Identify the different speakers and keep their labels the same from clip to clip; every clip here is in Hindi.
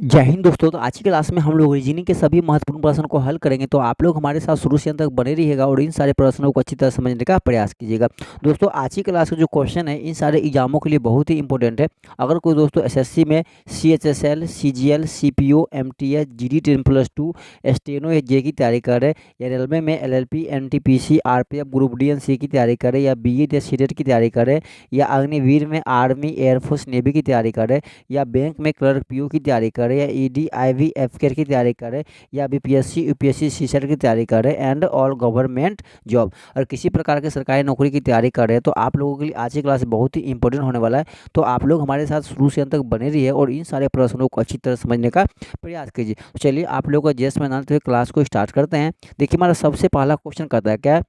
Speaker 1: जय हिंद दोस्तों। तो आज की क्लास में हम लोग रीजनिंग के सभी महत्वपूर्ण प्रश्नों को हल करेंगे। तो आप लोग हमारे साथ शुरू से अंत तक बने रहिएगा और इन सारे प्रश्नों को अच्छी तरह समझने का प्रयास कीजिएगा। दोस्तों आज की क्लास का जो क्वेश्चन है इन सारे एग्जामों के लिए बहुत ही इंपॉर्टेंट है। अगर कोई दोस्तों एसएससी में CHSL, CGL, CPO, MTS, GD 10+2 steno जे की तैयारी कर रहे हैं, या रेलवे में LLP, NTPC, RPF, group D and C की तैयारी कर रहे हैं, या BED या सीटेट की तैयारी कर रहे हैं, या अग्निवीर में आर्मी, एयरफोर्स, नेवी की तैयारी कर रहे हैं, या बैंक में क्लर्क PO की तैयारी कर रहे हैं, या ED, IB, FCAR की तैयारी कर रहे हैं, या BPSC, UPSC, CSET की तैयारी कर रहे हैं एंड ऑल गवर्नमेंट जॉब, और किसी प्रकार के सरकारी नौकरी की तैयारी कर रहे हैं, तो आप लोगों के लिए आज की क्लास बहुत ही इंपॉर्टेंट होने वाला है। तो आप लोग हमारे साथ शुरू से अंत तक बने रहिए और इन सारे प्रश्नों को अच्छी तरह समझने का प्रयास कीजिए। तो चलिए आप लोगों का जैसे मैदान तो क्लास को स्टार्ट करते हैं। देखिए हमारा सबसे पहला क्वेश्चन कहता है क्या,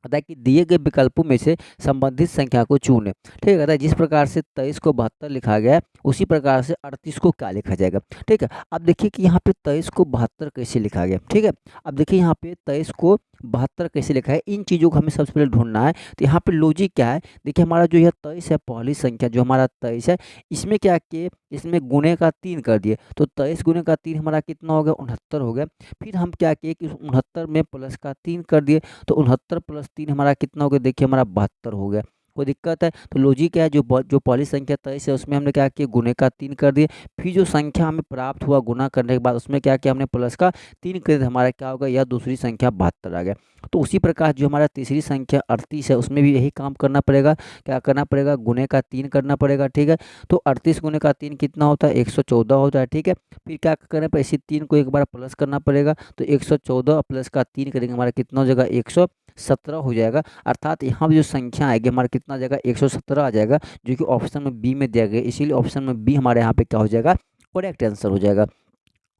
Speaker 1: कहता है कि दिए गए विकल्पों में से संबंधित संख्या को चुनें। ठीक है, कहता है जिस प्रकार से 23 को 72 लिखा गया है उसी प्रकार से 38 को क्या लिखा जाएगा। ठीक है, अब देखिए कि यहाँ पे 23 को 72 कैसे लिखा गया। ठीक है, अब देखिए यहाँ पे 23 को 72 कैसे लिखा है, इन चीज़ों को हमें सबसे पहले ढूंढना है। तो यहाँ पे लॉजिक क्या है, देखिए हमारा जो यह 23 है, पहली संख्या जो हमारा 23 है, इसमें क्या किए, इसमें गुणे का 3 कर दिए, तो 23 गुणे का 3 हमारा कितना हो गया, 69 हो गया। फिर हम क्या किए कि 69 में प्लस का 3 कर दिए, तो 69 + 3 हमारा कितना हो गया, देखिए हमारा 72 हो गया। कोई दिक्कत है, तो लॉजिक क्या है, जो पहली संख्या 23 है उसमें हमने क्या किया, गुणे का 3 कर दिए। फिर जो संख्या हमें प्राप्त हुआ गुना करने के बाद उसमें क्या किया, हमने प्लस का 3 कर दिया, हमारा क्या होगा, यह दूसरी संख्या 72 आ गया। तो उसी प्रकार जो हमारा तीसरी संख्या 38 है उसमें भी यही काम करना पड़ेगा। क्या करना पड़ेगा, गुणे का 3 करना पड़ेगा। ठीक है, तो 38 गुणे का 3 कितना होता है, 114 होता है। ठीक है, फिर क्या करना पड़ेगा, इसी 3 को एक बार प्लस करना पड़ेगा, तो 114 प्लस का 3 करेंगे, हमारा कितना हो जाएगा, 117 हो जाएगा। अर्थात यहाँ पर जो संख्या आएगी हमारा कितना आ जाएगा, 117 आ जाएगा, जो कि ऑप्शन में बी में दिया गया, इसीलिए ऑप्शन में बी हमारे यहाँ पे क्या हो जाएगा, करेक्ट आंसर हो जाएगा।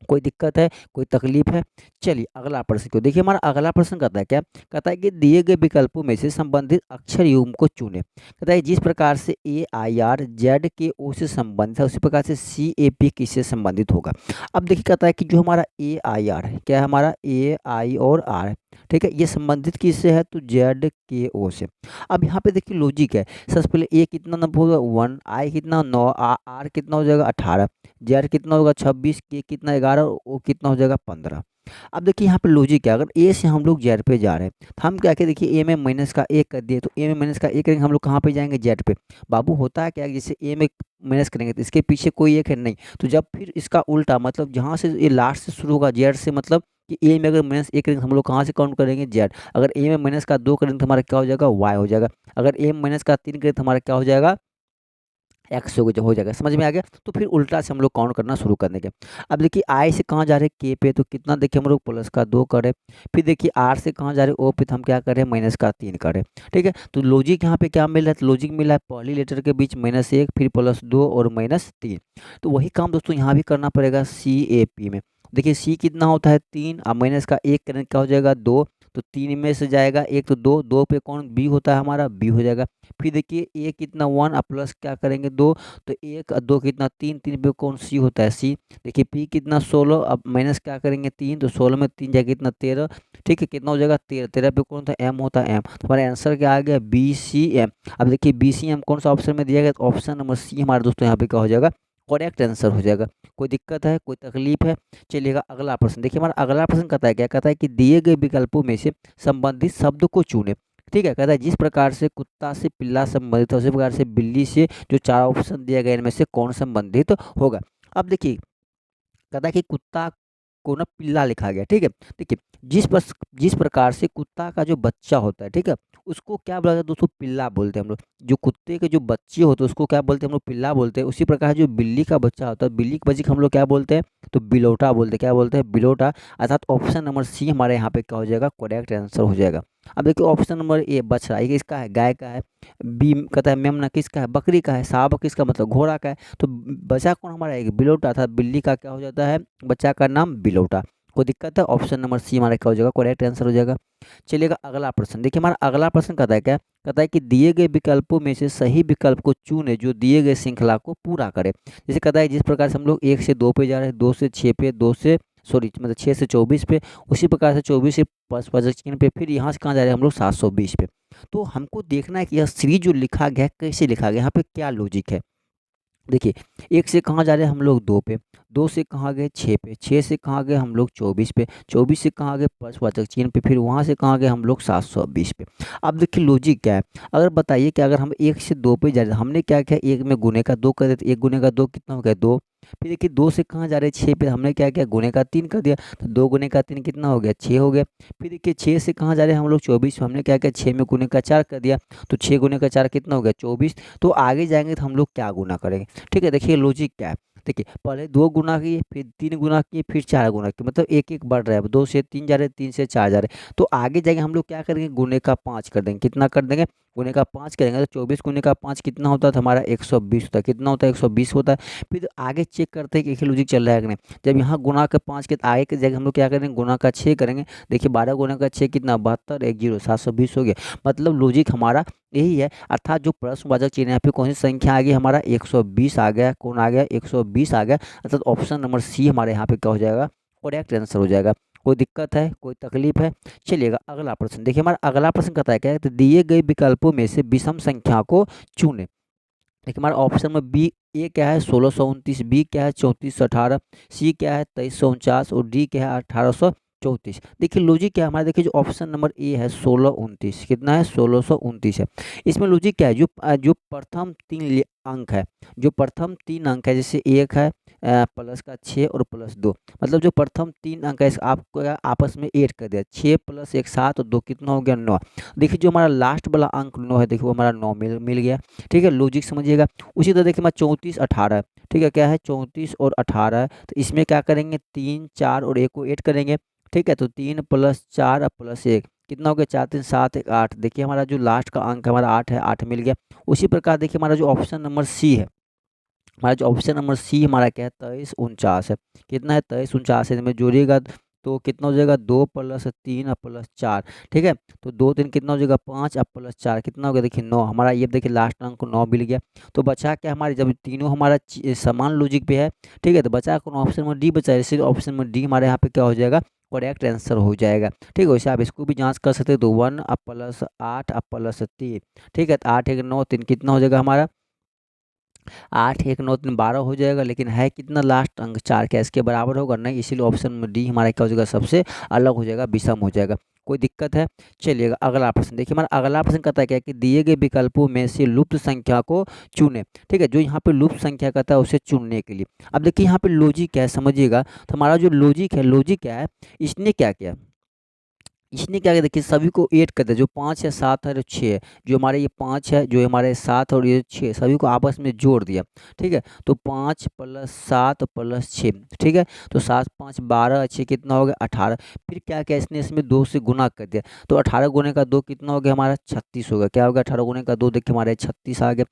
Speaker 1: कोई दिक्कत है, कोई तकलीफ है। चलिए अगला प्रश्न क्यों, देखिए हमारा अगला प्रश्न कहता है क्या, कहता है कि दिए गए विकल्पों में से संबंधित अक्षर युग्म को चुने। कहता है जिस प्रकार से AIR ZKO से संबंधित है उसी प्रकार से CAP किससे संबंधित होगा। अब देखिए कहता है कि जो हमारा AIR है, क्या है हमारा AI और R है, ठीक है, ये संबंधित किससे है, तो ZKO से। अब यहाँ पे देखिए लॉजिक है, सबसे पहले A कितना नंबर होगा 1, I कितना 9, R कितना हो जाएगा 18, जेड कितना होगा 26, के कितना 11, ओ कितना हो जाएगा 15। अब देखिए यहाँ पे लॉजिक है, अगर ए से हम लोग जेड पे जा रहे हैं तो हम क्या करें, देखिए ए में माइनस का 1 कर दिए, तो ए में माइनस का 1 करेंगे हम लोग कहाँ पे जाएंगे, जेड पे। बाबू होता है क्या, जैसे ए में माइनस करेंगे तो इसके पीछे कोई एक है नहीं, तो जब फिर इसका उल्टा मतलब जहाँ से ये लास्ट से शुरू होगा जेड से, मतलब कि ए में अगर -1 करेंगे हम लोग कहाँ से काउंट करेंगे, जेड। अगर ए में माइनस का 2 करेंगे तो हमारा क्या हो जाएगा, वाई हो जाएगा। अगर ए में माइनस का 3 करें तो हमारा क्या हो जाएगा, एक्स हो जाएगा। समझ में आ गया, तो फिर उल्टा से हम लोग काउंट करना शुरू कर देंगे। अब देखिए आई से कहाँ जा रहे हैं, के पे, तो कितना देखिए हम लोग प्लस का 2 करें। फिर देखिए आर से कहाँ जा रहे हैं, ओ पे, तो हम क्या करें, माइनस का 3 करें। ठीक है, तो लॉजिक यहाँ पे क्या मिल रहा है, तो लॉजिक मिला है पहली लेटर के बीच -1, फिर +2 और -3। तो वही काम दोस्तों यहाँ भी करना पड़ेगा CAP में। देखिए सी कितना होता है 3, अब माइनस का 1 करें क्या हो जाएगा 2, तो 3 में से जाएगा 1 तो 2, 2 पे कौन बी होता है हमारा, बी हो जाएगा। फिर देखिए ए कितना 1, अब प्लस क्या करेंगे 2, तो 1 और 2 कितना 3, 3 पे कौन सी होता है, सी। देखिए पी कितना 16, अब माइनस क्या करेंगे 3, तो 16 में 3 जाएगा कितना 13। ठीक है, कितना हो जाएगा 13, 13 पे कौन था, एम होता है, एम। तो हमारा आंसर क्या आ गया, BCM। अब देखिए BCM कौन सा ऑप्शन में दिया गया, तो ऑप्शन नंबर सी हमारे दोस्तों यहाँ पे क्या हो जाएगा, करेक्ट आंसर हो जाएगा। कोई दिक्कत है, कोई तकलीफ है। चलिएगा अगला प्रश्न, देखिए हमारा अगला प्रश्न कहता है क्या, कहता है कि दिए गए विकल्पों में से संबंधित शब्द को चुने। ठीक है, कहता है जिस प्रकार से कुत्ता से पिल्ला संबंधित है उसी प्रकार से बिल्ली से, जो 4 ऑप्शन दिया गया इनमें से कौन संबंधित होगा। अब देखिए कहता है कि कुत्ता को ना पिल्ला लिखा गया। ठीक है, देखिए जिस प्रकार से कुत्ता का जो बच्चा होता है, ठीक है, उसको क्या बोला जाता है दोस्तों, पिल्ला बोलते हैं हम लोग। जो कुत्ते के जो बच्चे होते हैं उसको क्या बोलते हैं हम लोग, पिल्ला बोलते हैं। उसी प्रकार जो बिल्ली का बच्चा होता है, बिल्ली के बच्चे को हम लोग क्या बोलते हैं, तो बिलोटा बोलते हैं। क्या बोलते हैं, बिलोटा। अर्थात ऑप्शन नंबर सी हमारे यहाँ पे क्या हो जाएगा, करेक्ट आंसर हो जाएगा। अब देखिए ऑप्शन नंबर ए बछड़ा, ये किसका है, गाय का है। बी कहता है मेमना किसका है, बकरी का है। साहब किसका मतलब घोड़ा का है। तो बचा कौन हमारा, एक बिलोटा था, बिल्ली का क्या हो जाता है, बच्चा का नाम बिलोटा। कोई दिक्कत है, ऑप्शन नंबर सी हमारा क्या हो जाएगा, करेक्ट आंसर हो जाएगा। चलिएगा अगला प्रश्न, देखिए हमारा अगला प्रश्न कहता है क्या, कहता है कि दिए गए विकल्पों में से सही विकल्प को चुने जो दिए गए श्रृंखला को पूरा करे। जैसे कहता है जिस प्रकार से हम लोग 1 से 2 पे जा रहे हैं, 2 से 6 पे, 2 से सॉरी मतलब 6 से 24 पे, उसी प्रकार से 24 से 55 पे, फिर यहाँ से कहाँ जा रहे हैं हम लोग 720 पे। तो हमको देखना है कि यह सीरीज जो लिखा गया है कैसे लिखा गया, यहाँ पे क्या लॉजिक है। देखिए, 1 से कहाँ जा रहे हैं हम लोग 2 पे, 2 से कहाँ गए 6 पे, 6 से कहाँ गए हम लोग 24 पे, 24 से कहाँ गए प्रश्नवाचक चिन्ह पे, फिर वहाँ से कहाँ गए हम लोग 720 पे। अब देखिए लॉजिक क्या है, अगर बताइए कि अगर हम 1 से 2 पे जा रहे हैं, हमने क्या किया 1 में गुणे का 2 कर दिया, तो 1 गुणे का 2 कितना हो गया 2। फिर देखिए 2 से कहाँ जा रहे हैं 6 पे, हमने क्या किया गुणे का 3 कर दिया, तो 2 गुणे का 3 कितना हो गया 6 हो गया। फिर देखिए 6 से कहाँ जा रहे हैं हम लोग 24 पे, हमने क्या किया 6 में गुणे का 4 कर दिया, तो 6 गुणे का 4 कितना हो गया 24। तो आगे जाएँगे तो हम लोग क्या गुणा करेंगे, ठीक है। देखिए लॉजिक क्या है, देखिए पहले 2 गुना किए, फिर 3 गुना किए, फिर 4 गुना किए, मतलब 1-1 बढ़ रहा है। 2 से 3 जा रहे हैं, 3 से 4 जा रहे हैं। तो आगे जाएँगे हम लोग क्या करेंगे गुणे का 5 कर देंगे। कितना कर देंगे गुणे का 5 करेंगे, तो 24 गुणे का 5 कितना होता है, तो हमारा 120 होता है। कितना होता है 120 होता है। फिर आगे चेक करते हैं कि एक लॉजिक चल रहा है कि नहीं। जब यहाँ गुणा का 5 के आगे की जगह हम लोग क्या करेंगे गुणा का 6 करेंगे। देखिए 12 गुणा का 6 कितना 72, 1 0 720 हो गया। मतलब लॉजिक हमारा यही है, अर्थात जो प्रश्नवाचक चिन्ह है यहाँ पे कौन सी संख्या आ गई हमारा 120 आ गया। कौन आ गया 120 आ गया, अर्थात ऑप्शन नंबर सी हमारे यहाँ पे क्या हो जाएगा करेक्ट आंसर हो जाएगा। कोई दिक्कत है, कोई तकलीफ है? चलिएगा अगला प्रश्न देखिए, हमारा अगला प्रश्न कहता है क्या है, तो दिए गए विकल्पों में से विषम संख्या को चुने। देखिए हमारा ऑप्शन में बी ए क्या है 1629, बी क्या है 3418, सी क्या है 2349 और डी क्या है 1834। देखिए लॉजिक क्या है हमारा, देखिए जो ऑप्शन नंबर ए है 1629, कितना है 1629 है। इसमें लॉजिक क्या है, जो प्रथम 3 अंक है, जो प्रथम 3 अंक है, जैसे एक है प्लस का 6 और प्लस 2, मतलब जो प्रथम 3 अंक है आपको आपस में ऐड कर दिया, 6 प्लस 1 7 और 2 कितना हो गया 9। देखिए जो हमारा लास्ट वाला अंक 9 है, देखिए वो हमारा 9 मिल गया, ठीक है। लॉजिक समझिएगा। उसी तरह देखिए हमारा 34 18 है, ठीक है, क्या है 34 और 18 है, तो इसमें क्या करेंगे 3 4 और 1 को ऐड करेंगे, ठीक है। तो 3 प्लस 4 और प्लस 1 कितना हो गया 4 3 7 1 8। देखिए हमारा जो लास्ट का अंक हमारा 8 है, 8 मिल गया। उसी प्रकार देखिए हमारा जो ऑप्शन नंबर सी है, हमारा जो ऑप्शन नंबर सी हमारा क्या है 2349 है। कितना है 2349 है, इसमें जोड़िएगा तो कितना हो जाएगा 2 प्लस 3 और प्लस 4, ठीक है। तो 2 3 कितना हो जाएगा 5 और प्लस 4 कितना हो गया देखिए 9। हमारा ये देखिए लास्ट अंक को 9 मिल गया। तो बचा क्या हमारे, जब तीनों हमारा समान लॉजिक पे है, ठीक है, तो बचा कौन ऑप्शन में डी बचा है, इसलिए ऑप्शन में डी हमारे यहाँ पे क्या हो जाएगा करेक्ट आंसर हो जाएगा, ठीक है। वैसे आप इसको भी जांच कर सकते हैं, तो 1 और प्लस 8 और प्लस 3, ठीक है। तो 8 1 9 3 कितना हो जाएगा हमारा 8 1 9 3 12 हो जाएगा, लेकिन है कितना लास्ट अंक 4, क्या इसके बराबर होगा नहीं, इसीलिए ऑप्शन में डी हमारा क्या हो जाएगा सबसे अलग हो जाएगा, विषम हो जाएगा। कोई दिक्कत है? चलिएगा अगला प्रश्न देखिए, हमारा अगला प्रश्न कहता है क्या कि दिए गए विकल्पों में से लुप्त संख्या को चुने, ठीक है। जो यहाँ पे लुप्त संख्या कहता है उसे चुनने के लिए, अब देखिए यहाँ पे लॉजिक क्या है समझिएगा। तो हमारा जो लॉजिक है, लॉजिक क्या है, इसने क्या किया, इसने क्या किया देखिए सभी को ऐड कर दिया, जो 5 है 7 है और 6 है, जो हमारे ये 5 है, जो हमारे 7 और ये 6, सभी को आपस में जोड़ दिया, ठीक है। तो 5 प्लस 7 प्लस 6, ठीक है। तो 7 5 12, 6 कितना हो गया 18। फिर क्या किया इसने, इसमें 2 से गुना कर दिया, तो 18 गुने का 2 कितना हो गया हमारा 36 हो गया। क्या हो गया 18 गुने का 2, देखिए हमारे 36 आ गया।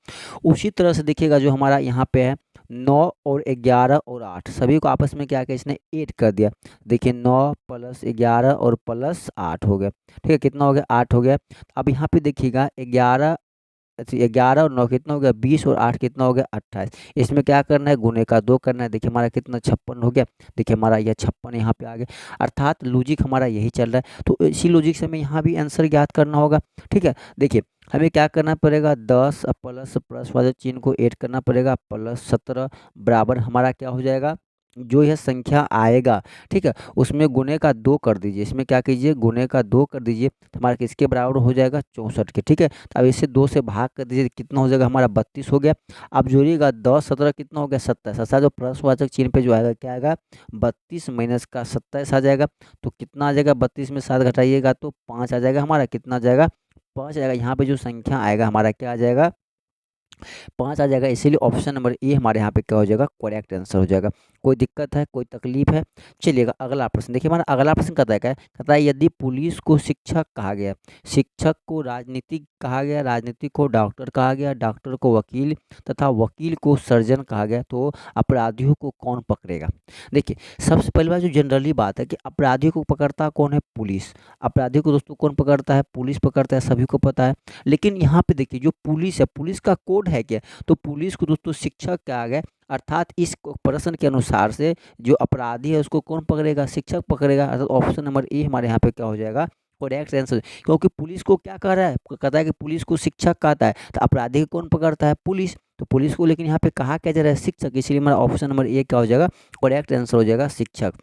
Speaker 1: उसी तरह से देखिएगा जो हमारा यहाँ पे है 9 और 11 और 8, सभी को आपस में क्या किया इसने ऐड कर दिया। देखिए 9 प्लस 11 और प्लस 8 हो गया, ठीक है। कितना हो गया 8 हो गया। अब यहाँ पे देखिएगा 11, 11 और 9 कितना हो गया 20 और 8 कितना हो गया 28। इसमें क्या करना है गुणे का 2 करना है। देखिए हमारा कितना 56 हो गया, देखिए हमारा यह 56 यहाँ पे आ गया। अर्थात लॉजिक हमारा यही चल रहा है, तो इसी लॉजिक से हमें यहाँ भी आंसर ज्ञात करना होगा, ठीक है। देखिए हमें क्या करना पड़ेगा 10 प्लस प्लस वाले चिन्ह को ऐड करना पड़ेगा, प्लस 17 बराबर हमारा क्या हो जाएगा, जो यह संख्या आएगा, ठीक है, उसमें गुणे का 2 कर दीजिए। इसमें क्या कीजिए गुणे का 2 कर दीजिए, तो हमारा किसके बराबर हो जाएगा 64 के, ठीक है। तो अब इसे 2 से भाग कर दीजिए, कितना हो जाएगा हमारा 32 हो गया। अब जोड़िएगा 10 17 कितना हो गया 27, 27 जो प्रश्नवाचक चिन्ह पे जो आएगा क्या आएगा 32 माइनस का 27 आ जाएगा। तो कितना आ जाएगा 32 में 7 घटाइएगा तो 5 आ जाएगा हमारा, कितना आ जाएगा 5 आ जाएगा। यहाँ पे जो संख्या आएगा हमारा क्या आ जाएगा 5 आ जाएगा, इसीलिए ऑप्शन नंबर ए हमारे यहाँ पे क्या हो जाएगा करेक्ट आंसर हो जाएगा। कोई दिक्कत है, कोई तकलीफ है? चलिएगा अगला प्रश्न देखिए, हमारा अगला प्रश्न कहता है क्या है, कहता है यदि पुलिस को शिक्षक कहा गया, शिक्षक को राजनीतिक कहा गया, राजनीतिक को डॉक्टर कहा गया, डॉक्टर को वकील तथा वकील को सर्जन कहा गया, तो अपराधियों को कौन पकड़ेगा? देखिए सबसे पहली बात जो जनरली बात है कि अपराधियों को पकड़ता कौन है पुलिस, अपराधियों को दोस्तों कौन पकड़ता है पुलिस पकड़ता है, सभी को पता है। लेकिन यहाँ पे देखिए जो पुलिस है, पुलिस का कोड है क्या, तो पुलिस को दोस्तों शिक्षक कहा गया, अर्थात इस प्रश्न के अनुसार से जो अपराधी है उसको कौन पकड़ेगा शिक्षक पकड़ेगा, अर्थात ऑप्शन नंबर ए हमारे यहाँ पे क्या हो जाएगा करेक्ट आंसर। क्योंकि पुलिस को क्या कह रहा है, कहता है कि पुलिस को शिक्षक कहता है, तो अपराधी को कौन पकड़ता है पुलिस, तो पुलिस को लेकिन यहाँ पे कहा क्या जा रहा है, शिक्षक, इसलिए हमारा ऑप्शन नंबर ए क्या हो जाएगा, करेक्ट आंसर हो जाएगा शिक्षक।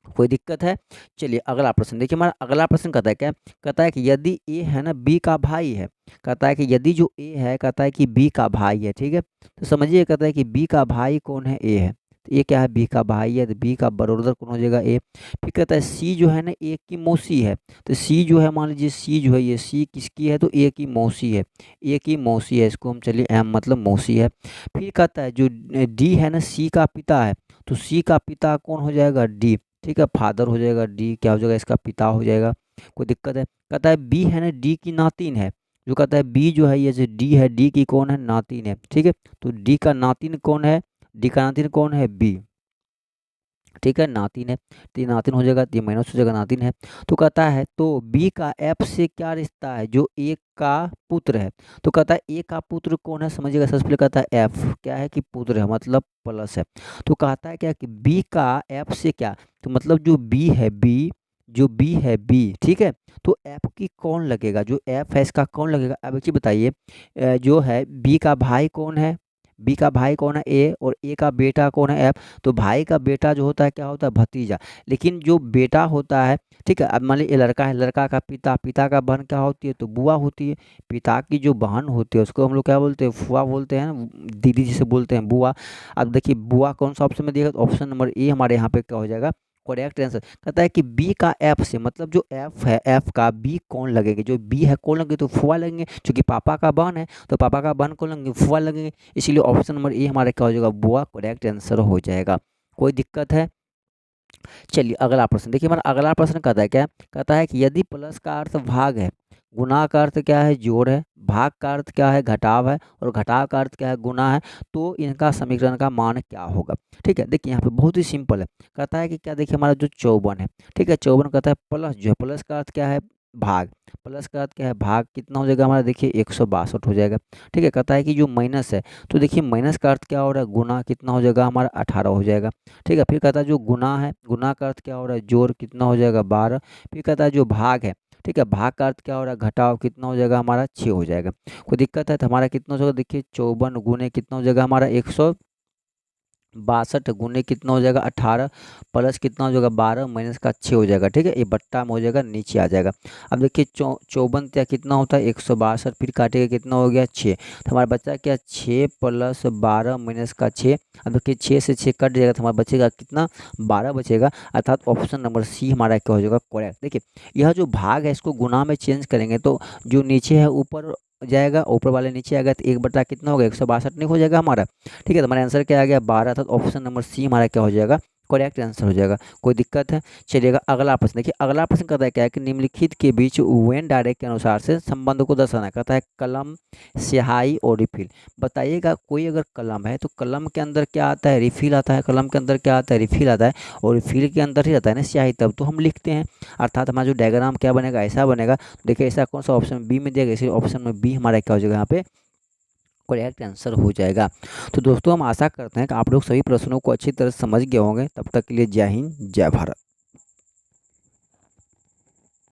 Speaker 1: कोई दिक्कत है? चलिए अगला प्रश्न देखिए, हमारा अगला प्रश्न कहता है क्या, कहता है कि यदि ए है ना बी का भाई है, कहता है कि यदि जो ए है कहता है कि बी का भाई है, ठीक है, तो समझिए कहता है कि बी का भाई कौन है, ए है, तो ये क्या है, बी का भाई है, तो बी का बरोबर कौन हो जाएगा, ए। फिर कहता है सी जो है ना ए की मौसी है, तो सी जो है मान लीजिए सी जो है ये सी किसकी है, तो ए की मौसी है, ए की मौसी है, इसको हम चलिए एम मतलब मौसी है। फिर कहता है जो डी है ना सी का पिता है, तो सी का पिता कौन हो जाएगा, डी, ठीक है, फादर हो जाएगा, डी क्या हो जाएगा, इसका पिता हो जाएगा। कोई दिक्कत है? कहता है बी है ना डी की नातिन है, जो कहता है बी जो है ये जो डी है, डी की कौन है, नातिन है, ठीक है, तो डी का नातिन कौन है, डी का नातिन कौन है, बी, ठीक है, नातिन है, तो ये नातिन हो जाएगा, तो ये माइनस हो जाएगा, नातिन है। तो कहता है तो बी का एफ से क्या रिश्ता है, जो ए का पुत्र है, तो कहता है ए का पुत्र कौन है, समझिएगा, सबसे पहले कहता है एफ क्या है कि पुत्र है, मतलब प्लस है, तो कहता है क्या कि बी का एफ से क्या, तो मतलब जो बी है, बी जो बी है बी, ठीक है, तो एफ की कौन लगेगा, जो एफ है इसका कौन लगेगा। अब एक चीज बताइए, जो है बी का भाई कौन है, बी का भाई कौन है, ए, और ए का बेटा कौन है, एफ, तो भाई का बेटा जो होता है क्या होता है, भतीजा, लेकिन जो बेटा होता है, ठीक है, अब मान लीजिए लड़का है, लड़का का पिता, पिता का बहन क्या होती है, तो बुआ होती है, पिता की जो बहन होती है उसको हम लोग क्या बोलते हैं, फुआ बोलते हैं ना, दीदी जिसे बोलते हैं बुआ। अब देखिए बुआ कौन सा ऑप्शन में दिएगा, तो ऑप्शन नंबर ए हमारे यहाँ पे क्या हो जाएगा, करेक्ट आंसर। कहता है कि बी का एफ से, मतलब जो एफ है एफ का बी कौन लगेगा, जो बी है कौन लगेगा, तो फुआ लगेंगे, क्योंकि पापा का बहन है तो पापा का बहन कौन लगेंगे, फुआ लगेंगे, इसीलिए ऑप्शन नंबर ए हमारा क्या हो जाएगा, बुआ करेक्ट आंसर हो जाएगा। कोई दिक्कत है? चलिए अगला प्रश्न देखिए, हमारा अगला प्रश्न कहता है क्या, कहता है कि यदि प्लस का अर्थ भाग है, गुणा का अर्थ क्या है, जोड़ है, भाग का अर्थ क्या है, घटाव है, और घटाव का अर्थ क्या है, गुणा है, तो इनका समीकरण का मान क्या होगा। ठीक है, देखिए यहाँ पे बहुत ही सिंपल है, कहता है कि क्या, देखिए हमारा जो 54 है, ठीक है, 54 कहता है प्लस जो है, प्लस का अर्थ क्या है, भाग, प्लस का अर्थ क्या है, भाग, कितना हो जाएगा हमारा, देखिए 162 हो जाएगा। ठीक है, कहता है कि जो माइनस है, तो देखिए माइनस का अर्थ क्या हो रहा है, गुना, कितना हो जाएगा हमारा 18 हो जाएगा। ठीक है, फिर कहता है जो गुना है, गुना का अर्थ क्या हो रहा है, जोड़, कितना हो जाएगा 12। फिर कहता है जो भाग है, ठीक है, भाग का अर्थ क्या हो रहा है, घटाव, कितना हो जाएगा हमारा 6 हो जाएगा। कोई दिक्कत है? तो हमारा कितना हो जाएगा, देखिए 54 गुने कितना हो जाएगा हमारा 162 गुने कितना हो जाएगा 18, प्लस कितना हो जाएगा 12, माइनस का 6 हो जाएगा। ठीक है, ये बट्टा में हो जाएगा, नीचे आ जाएगा। अब देखिए 54 क्या कितना होता है 162, फिर काटेगा कितना हो गया 6, तो हमारा बच्चा क्या 6 प्लस 12 माइनस का 6। अब देखिए 6 से 6 कट जाएगा, तो हमारा बचेगा कितना, 12 बचेगा, अर्थात ऑप्शन नंबर सी हमारा क्या हो जाएगा, करेक्ट। देखिए यह जो भाग है इसको गुना में चेंज करेंगे तो जो नीचे है ऊपर जाएगा, ऊपर वाले नीचे आएगा, तो एक बटा कितना होगा 162 नहीं हो जाएगा हमारा। ठीक है, तो हमारा आंसर क्या आ गया 12, तो ऑप्शन नंबर सी हमारा क्या हो जाएगा, करेक्ट आंसर हो जाएगा। कोई दिक्कत है? चलिएगा अगला प्रश्न देखिए, अगला प्रश्न कहता है क्या है कि निम्नलिखित के बीच वेन डायरेक्ट के अनुसार से संबंध को दर्शाना। कहता है कलम, स्याही और रिफिल। बताइएगा कोई अगर कलम है तो कलम के अंदर क्या आता है, रिफिल आता है, कलम के अंदर क्या आता है, रिफिल आता है, और रिफिल के अंदर ही आता है ना स्याही, तब तो हम लिखते हैं, अर्थात हमारा जो डायग्राम क्या बनेगा, ऐसा बनेगा। देखिए ऐसा कौन सा ऑप्शन बी में दिया गया, इसलिए ऑप्शन में बी हमारा क्या हो जाएगा यहाँ पे, करेक्ट आंसर हो जाएगा। तो दोस्तों हम आशा करते हैं कि आप लोग सभी प्रश्नों को अच्छी तरह समझ गए होंगे। तब तक के लिए जय हिंद, जय भारत।